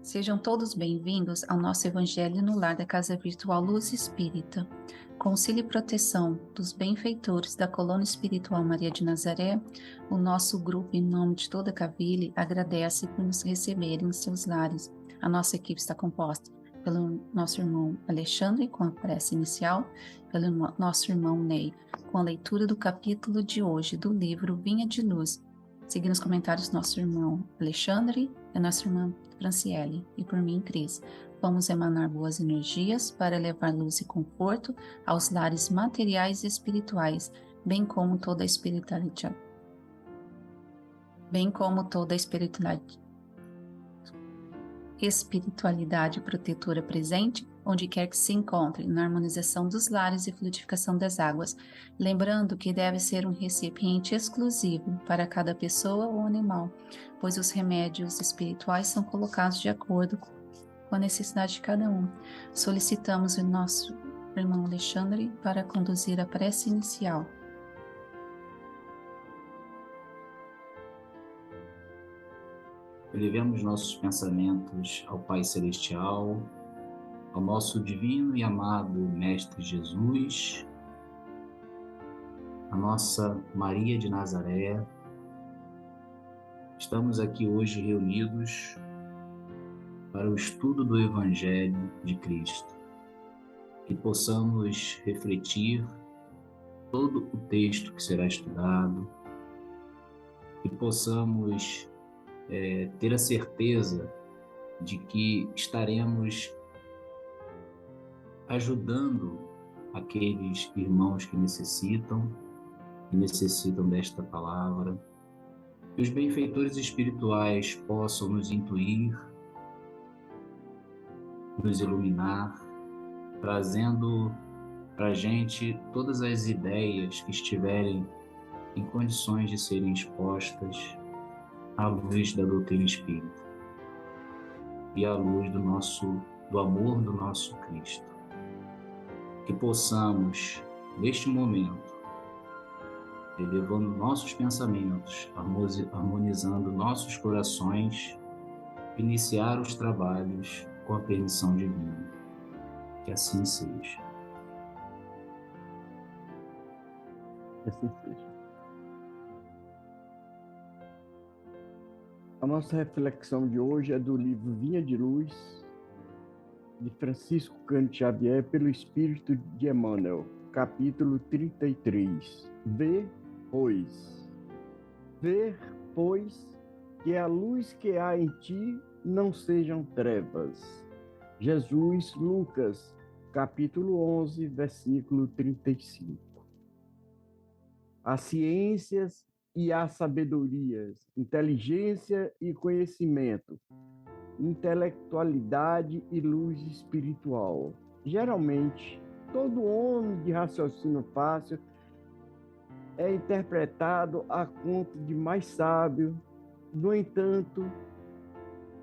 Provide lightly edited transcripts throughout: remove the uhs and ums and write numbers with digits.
Sejam todos bem-vindos ao nosso Evangelho no Lar da Casa Virtual Luz Espírita. Com auxílio e proteção dos benfeitores da Colônia Espiritual Maria de Nazaré, o nosso grupo, em nome de toda a Cavile, agradece por nos receberem em seus lares. A nossa equipe está composta pelo nosso irmão Alexandre, com a prece inicial, pelo nosso irmão Ney, com a leitura do capítulo de hoje do livro Vinha de Luz. Seguindo os comentários do nosso irmão Alexandre e nossa irmã Franciele, e por mim, Cris. Vamos emanar boas energias para levar luz e conforto aos lares materiais e espirituais, bem como toda a espiritualidade protetora presente, onde quer que se encontre, na harmonização dos lares e fluidificação das águas, lembrando que deve ser um recipiente exclusivo para cada pessoa ou animal, pois os remédios espirituais são colocados de acordo com a necessidade de cada um. Solicitamos o nosso irmão Alexandre para conduzir a prece inicial. Elevemos nossos pensamentos ao Pai Celestial, ao nosso divino e amado Mestre Jesus, a nossa Maria de Nazaré. Estamos aqui hoje reunidos para o estudo do Evangelho de Cristo, que possamos refletir todo o texto que será estudado, que possamos ter a certeza de que estaremos ajudando aqueles irmãos que necessitam desta palavra, que os benfeitores espirituais possam nos intuir, nos iluminar, trazendo para a gente todas as ideias que estiverem em condições de serem expostas à luz da doutrina espírita e à luz do amor do nosso Cristo. Que possamos, neste momento, elevando nossos pensamentos, harmonizando nossos corações, iniciar os trabalhos com a permissão divina. Que assim seja. Que assim seja. A nossa reflexão de hoje é do livro Vinha de Luz, de Francisco Cândido Xavier, pelo Espírito de Emmanuel, capítulo 33. Ver, pois, que a luz que há em ti não sejam trevas. Jesus, Lucas, capítulo 11, versículo 35. As ciências e as sabedorias, inteligência e conhecimento, intelectualidade e luz espiritual. Geralmente, todo homem de raciocínio fácil é interpretado a conta de mais sábio. No entanto,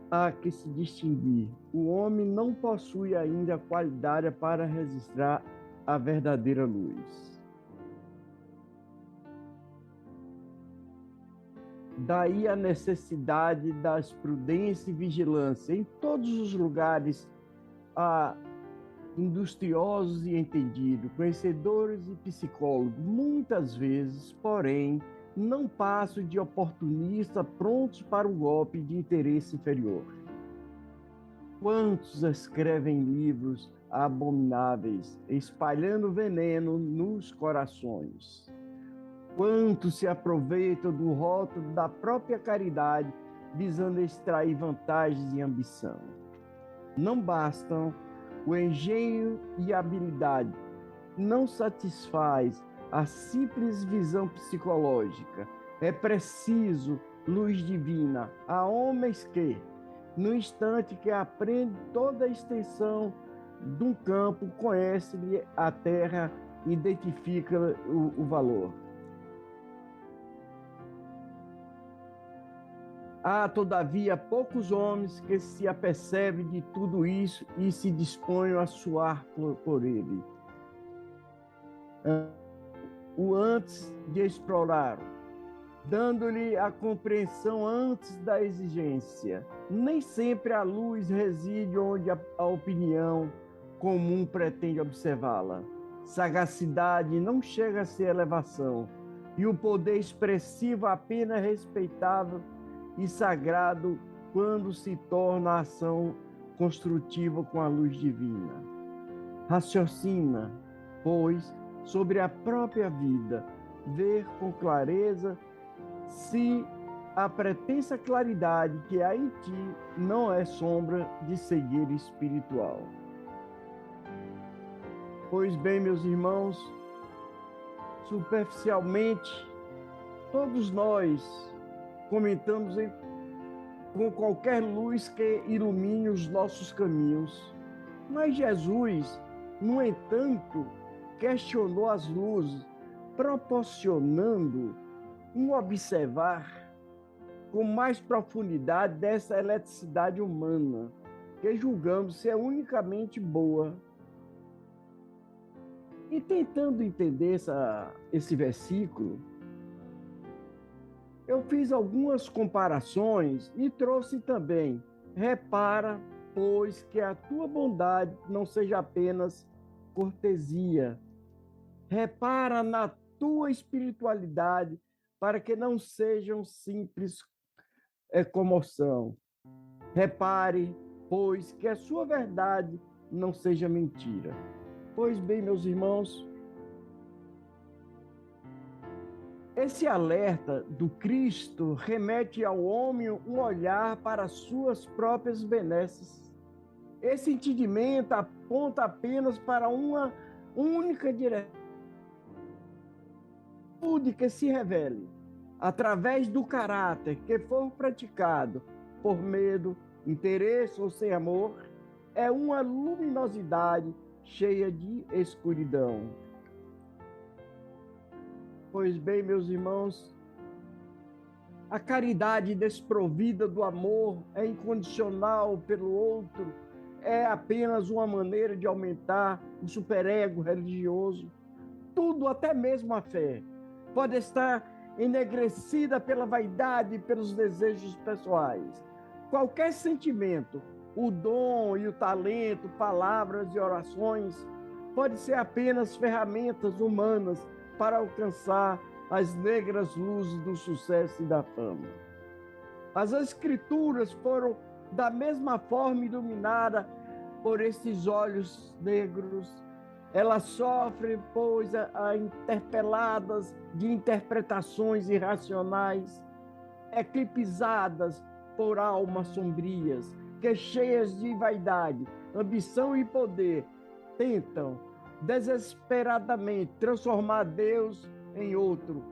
há que se distinguir. O homem não possui ainda a qualidade para registrar a verdadeira luz. Daí a necessidade das prudência e vigilância. Em todos os lugares há industriosos e entendidos, conhecedores e psicólogos, muitas vezes, porém, não passam de oportunistas prontos para um golpe de interesse inferior. Quantos escrevem livros abomináveis, espalhando veneno nos corações? Quantos se aproveitam do rótulo da própria caridade, visando extrair vantagens e ambição? Não bastam o engenho e a habilidade, não satisfaz a simples visão psicológica. É preciso luz divina a homens que, no instante que aprende toda a extensão de um campo, conhece-lhe a terra e identifica o valor. Há, todavia, poucos homens que se apercebem de tudo isso e se dispõem a suar por ele. O antes de explorar, dando-lhe a compreensão antes da exigência. Nem sempre a luz reside onde a opinião comum pretende observá-la. Sagacidade não chega a ser elevação, e o poder expressivo apenas respeitável e sagrado quando se torna a ação construtiva com a luz divina. Raciocina, pois, sobre a própria vida, ver com clareza se a pretensa claridade que há em ti não é sombra de cegueira espiritual. Pois bem, meus irmãos, superficialmente, todos nós comentamos com qualquer luz que ilumine os nossos caminhos. Mas Jesus, no entanto, questionou as luzes, proporcionando um observar com mais profundidade dessa eletricidade humana, que julgamos ser unicamente boa. E tentando entender esse versículo, eu fiz algumas comparações e trouxe também: repara, pois, que a tua bondade não seja apenas cortesia. Repara na tua espiritualidade, para que não sejam simples comoção. Repare, pois, que a sua verdade não seja mentira. Pois bem, meus irmãos, esse alerta do Cristo remete ao homem um olhar para as suas próprias benesses. Esse entendimento aponta apenas para uma única direção que se revele através do caráter que for praticado por medo, interesse ou sem amor, é uma luminosidade cheia de escuridão. Pois bem, meus irmãos, a caridade desprovida do amor é incondicional pelo outro, é apenas uma maneira de aumentar o superego religioso. Tudo, até mesmo a fé, pode estar enegrecida pela vaidade e pelos desejos pessoais. Qualquer sentimento, o dom e o talento, palavras e orações, pode ser apenas ferramentas humanas para alcançar as negras luzes do sucesso e da fama. As Escrituras foram da mesma forma iluminadas por esses olhos negros. Elas sofrem, pois, interpeladas de interpretações irracionais, eclipsadas por almas sombrias, que, cheias de vaidade, ambição e poder, tentam desesperadamente transformar Deus em outro.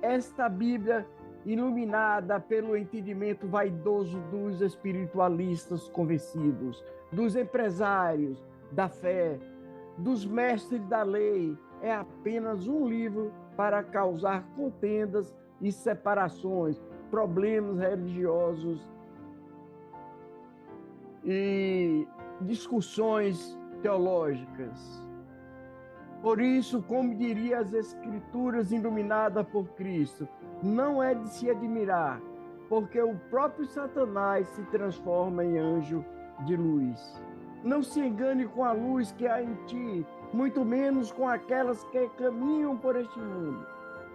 Esta Bíblia, iluminada pelo entendimento vaidoso dos espiritualistas convencidos, dos empresários da fé, dos mestres da lei, é apenas um livro para causar contendas e separações, problemas religiosos e discussões teológicas. Por isso, como diria as Escrituras iluminadas por Cristo, não é de se admirar, porque o próprio Satanás se transforma em anjo de luz. Não se engane com a luz que há em ti, muito menos com aquelas que caminham por este mundo.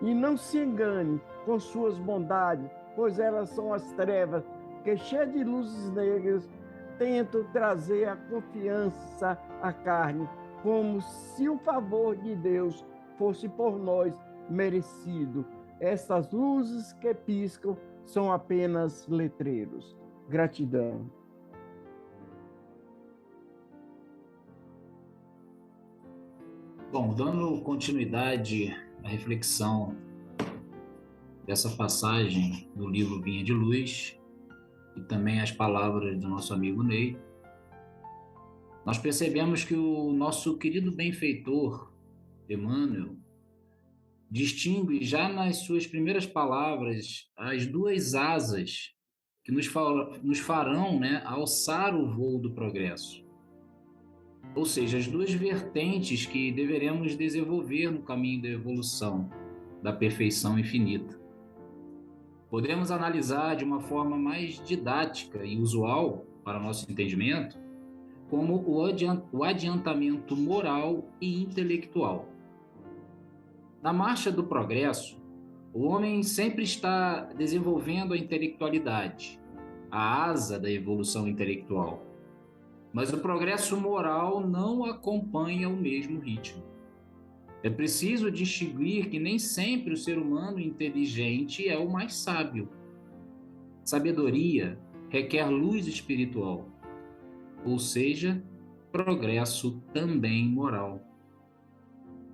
E não se engane com suas bondades, pois elas são as trevas que, cheias de luzes negras, tentam trazer a confiança à carne, como se o favor de Deus fosse por nós merecido. Essas luzes que piscam são apenas letreiros. Gratidão. Bom, dando continuidade à reflexão dessa passagem do livro Vinha de Luz e também as palavras do nosso amigo Ney, nós percebemos que o nosso querido benfeitor, Emmanuel, distingue já nas suas primeiras palavras as duas asas que nos farão, né, alçar o voo do progresso. Ou seja, as duas vertentes que deveremos desenvolver no caminho da evolução, da perfeição infinita. Podemos analisar de uma forma mais didática e usual para nosso entendimento como o adiantamento moral e intelectual. Na marcha do progresso, o homem sempre está desenvolvendo a intelectualidade, a asa da evolução intelectual. Mas o progresso moral não acompanha o mesmo ritmo. É preciso distinguir que nem sempre o ser humano inteligente é o mais sábio. Sabedoria requer luz espiritual, ou seja, progresso também moral.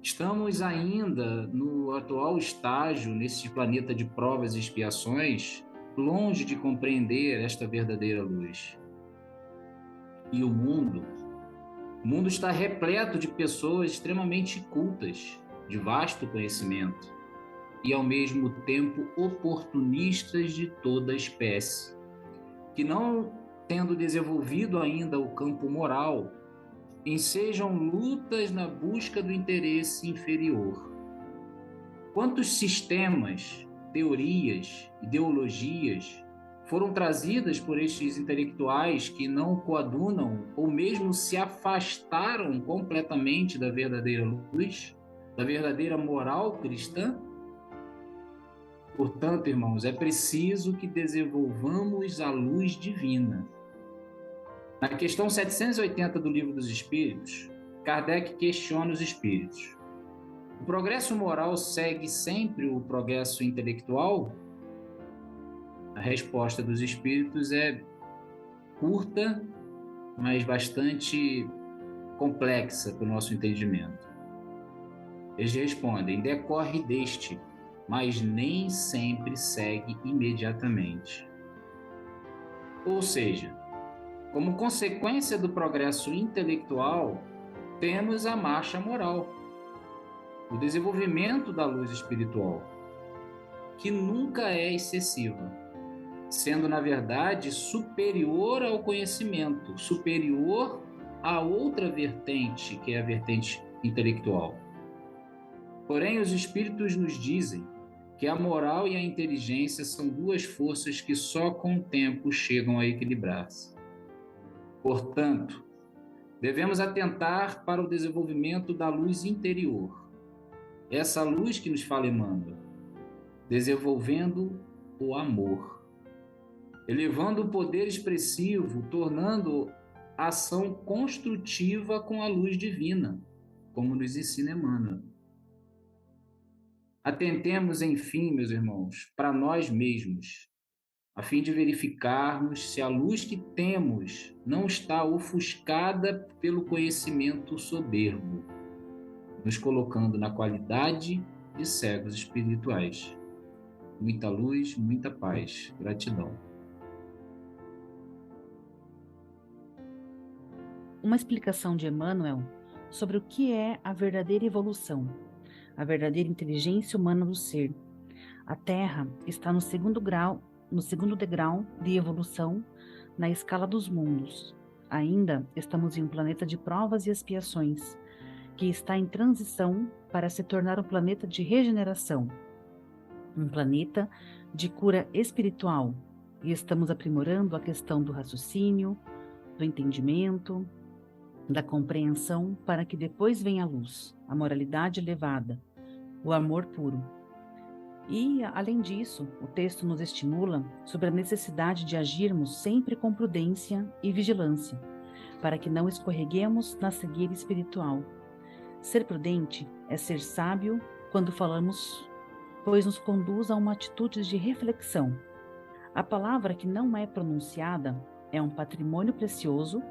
Estamos ainda no atual estágio, nesse planeta de provas e expiações, longe de compreender esta verdadeira luz. E o mundo está repleto de pessoas extremamente cultas, de vasto conhecimento, e ao mesmo tempo oportunistas de toda espécie, que não tendo desenvolvido ainda o campo moral, ensejam lutas na busca do interesse inferior. Quantos sistemas, teorias, ideologias foram trazidas por estes intelectuais que não coadunam ou mesmo se afastaram completamente da verdadeira luz, da verdadeira moral cristã? Portanto, irmãos, é preciso que desenvolvamos a luz divina. Na questão 780 do Livro dos Espíritos, Kardec questiona os espíritos. O progresso moral segue sempre o progresso intelectual? A resposta dos espíritos é curta, mas bastante complexa para o nosso entendimento. Eles respondem: decorre deste, mas nem sempre segue imediatamente. Ou seja, como consequência do progresso intelectual, temos a marcha moral, o desenvolvimento da luz espiritual, que nunca é excessiva, sendo, na verdade, superior ao conhecimento, superior à outra vertente, que é a vertente intelectual. Porém, os espíritos nos dizem que a moral e a inteligência são duas forças que só com o tempo chegam a equilibrar-se. Portanto, devemos atentar para o desenvolvimento da luz interior, essa luz que nos fala Emmanuel, desenvolvendo o amor, elevando o poder expressivo, tornando a ação construtiva com a luz divina, como nos ensina Emmanuel. Atentemos, enfim, meus irmãos, para nós mesmos, a fim de verificarmos se a luz que temos não está ofuscada pelo conhecimento soberbo, nos colocando na qualidade de cegos espirituais. Muita luz, muita paz. Gratidão. Uma explicação de Emmanuel sobre o que é a verdadeira evolução, a verdadeira inteligência humana do ser. A Terra está no segundo degrau de evolução na escala dos mundos. Ainda estamos em um planeta de provas e expiações, que está em transição para se tornar um planeta de regeneração, um planeta de cura espiritual, e estamos aprimorando a questão do raciocínio, do entendimento, da compreensão, para que depois venha a luz, a moralidade elevada, o amor puro. E, além disso, o texto nos estimula sobre a necessidade de agirmos sempre com prudência e vigilância, para que não escorreguemos na cegueira espiritual. Ser prudente é ser sábio quando falamos, pois nos conduz a uma atitude de reflexão. A palavra que não é pronunciada é um patrimônio precioso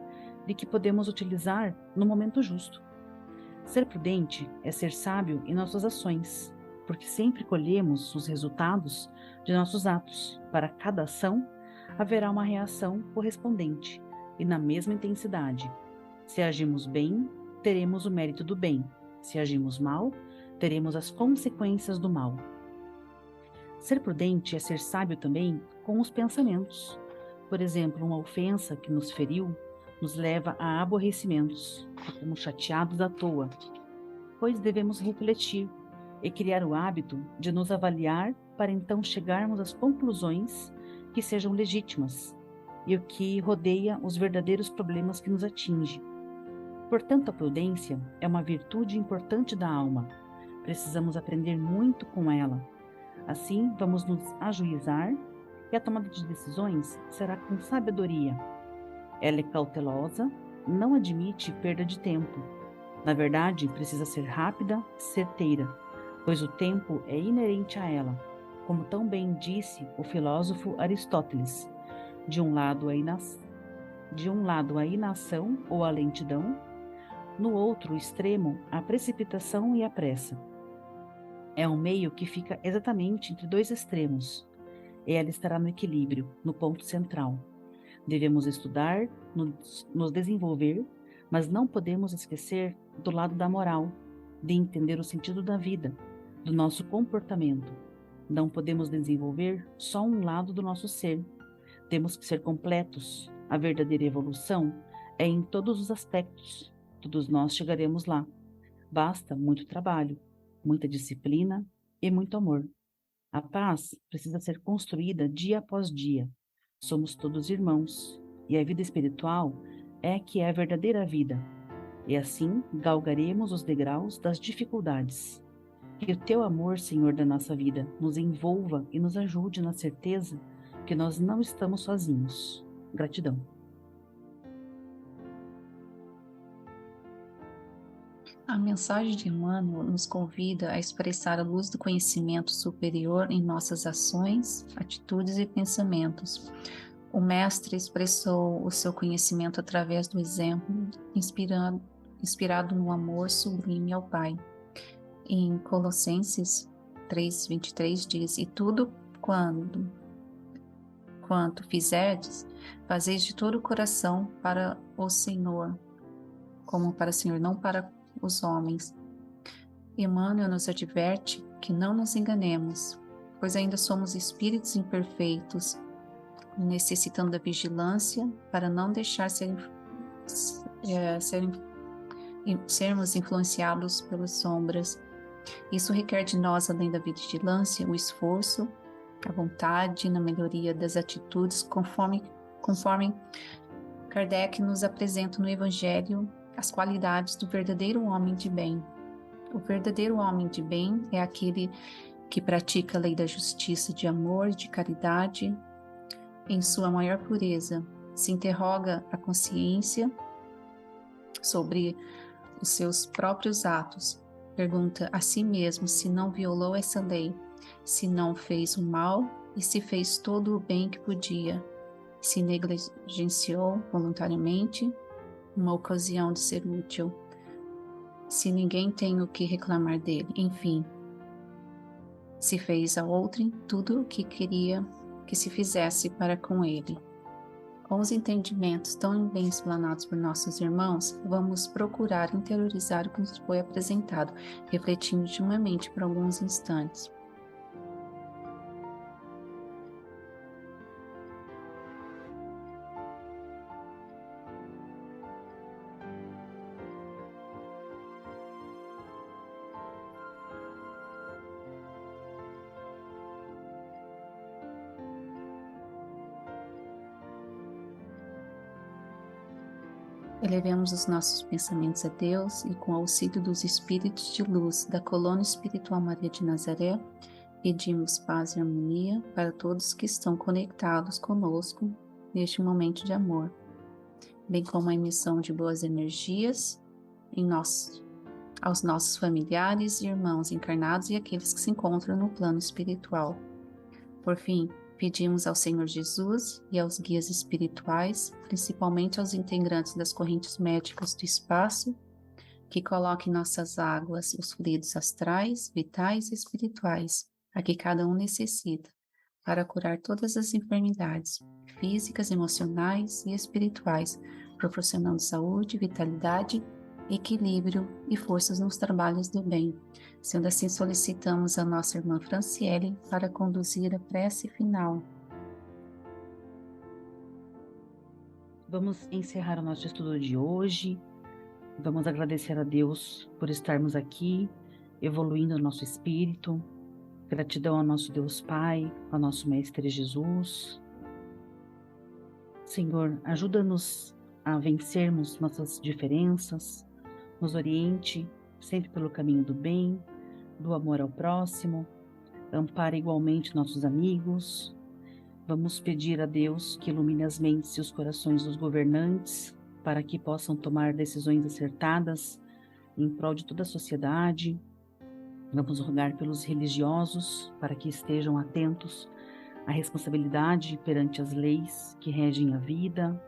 de que podemos utilizar no momento justo. Ser prudente é ser sábio em nossas ações, porque sempre colhemos os resultados de nossos atos. Para cada ação, haverá uma reação correspondente e na mesma intensidade. Se agimos bem, teremos o mérito do bem. Se agimos mal, teremos as consequências do mal. Ser prudente é ser sábio também com os pensamentos. Por exemplo, uma ofensa que nos feriu nos leva a aborrecimentos. Ficamos chateados à toa, pois devemos refletir e criar o hábito de nos avaliar para então chegarmos às conclusões que sejam legítimas e o que rodeia os verdadeiros problemas que nos atingem. Portanto, a prudência é uma virtude importante da alma. Precisamos aprender muito com ela. Assim, vamos nos ajuizar e a tomada de decisões será com sabedoria. Ela é cautelosa, não admite perda de tempo. Na verdade, precisa ser rápida, certeira, pois o tempo é inerente a ela, como tão bem disse o filósofo Aristóteles. De um lado a inação ou a lentidão, no outro extremo a precipitação e a pressa. É um meio que fica exatamente entre dois extremos. Ela estará no equilíbrio, no ponto central. Devemos estudar, nos desenvolver, mas não podemos esquecer do lado da moral, de entender o sentido da vida, do nosso comportamento. Não podemos desenvolver só um lado do nosso ser. Temos que ser completos. A verdadeira evolução é em todos os aspectos. Todos nós chegaremos lá. Basta muito trabalho, muita disciplina e muito amor. A paz precisa ser construída dia após dia. Somos todos irmãos, e a vida espiritual é que é a verdadeira vida. E assim galgaremos os degraus das dificuldades. Que o teu amor, Senhor da nossa vida, nos envolva e nos ajude na certeza que nós não estamos sozinhos. Gratidão. A mensagem de Emmanuel nos convida a expressar a luz do conhecimento superior em nossas ações, atitudes e pensamentos. O Mestre expressou o seu conhecimento através do exemplo, inspirado no amor sublime ao Pai. Em Colossenses 3:23 diz: E tudo quanto fizerdes, fazeis de todo o coração para o Senhor, como para o Senhor, não para os homens. Emmanuel nos adverte que não nos enganemos, pois ainda somos espíritos imperfeitos, necessitando da vigilância para não deixar sermos influenciados pelas sombras. Isso requer de nós, além da vigilância, o esforço, a vontade na melhoria das atitudes, conforme Kardec nos apresenta no Evangelho as qualidades do verdadeiro homem de bem. O verdadeiro homem de bem é aquele que pratica a lei da justiça, de amor, de caridade, em sua maior pureza. Se interroga a consciência sobre os seus próprios atos. Pergunta a si mesmo se não violou essa lei, se não fez o mal e se fez todo o bem que podia, se negligenciou voluntariamente uma ocasião de ser útil, se ninguém tem o que reclamar dele, enfim, se fez a outrem tudo o que queria que se fizesse para com ele. Com os entendimentos tão bem explanados por nossos irmãos, vamos procurar interiorizar o que nos foi apresentado, refletindo intimamente por alguns instantes. Elevemos os nossos pensamentos a Deus e, com o auxílio dos espíritos de luz da Colônia Espiritual Maria de Nazaré, pedimos paz e harmonia para todos que estão conectados conosco neste momento de amor, bem como a emissão de boas energias aos nossos familiares e irmãos encarnados e aqueles que se encontram no plano espiritual. Por fim, pedimos ao Senhor Jesus e aos guias espirituais, principalmente aos integrantes das correntes médicas do espaço, que coloquem em nossas águas os fluidos astrais, vitais e espirituais, a que cada um necessita, para curar todas as enfermidades físicas, emocionais e espirituais, proporcionando saúde, vitalidade, equilíbrio e forças nos trabalhos do bem. Sendo assim, solicitamos a nossa irmã Franciele para conduzir a prece final. Vamos encerrar o nosso estudo de hoje. Vamos agradecer a Deus por estarmos aqui, evoluindo o nosso espírito. Gratidão ao nosso Deus Pai, ao nosso Mestre Jesus. Senhor, ajuda-nos a vencermos nossas diferenças, nos oriente sempre pelo caminho do bem, do amor ao próximo, ampara igualmente nossos amigos. Vamos pedir a Deus que ilumine as mentes e os corações dos governantes para que possam tomar decisões acertadas em prol de toda a sociedade. Vamos rogar pelos religiosos para que estejam atentos à responsabilidade perante as leis que regem a vida,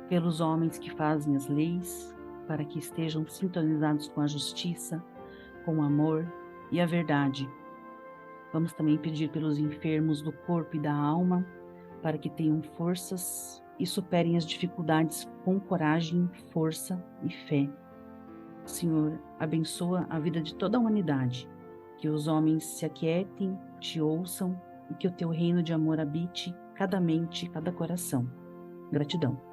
pelos homens que fazem as leis, para que estejam sintonizados com a justiça, com o amor e a verdade. Vamos também pedir pelos enfermos do corpo e da alma, para que tenham forças e superem as dificuldades com coragem, força e fé. Senhor, abençoa a vida de toda a humanidade, que os homens se aquietem, te ouçam e que o teu reino de amor habite cada mente, cada coração. Gratidão.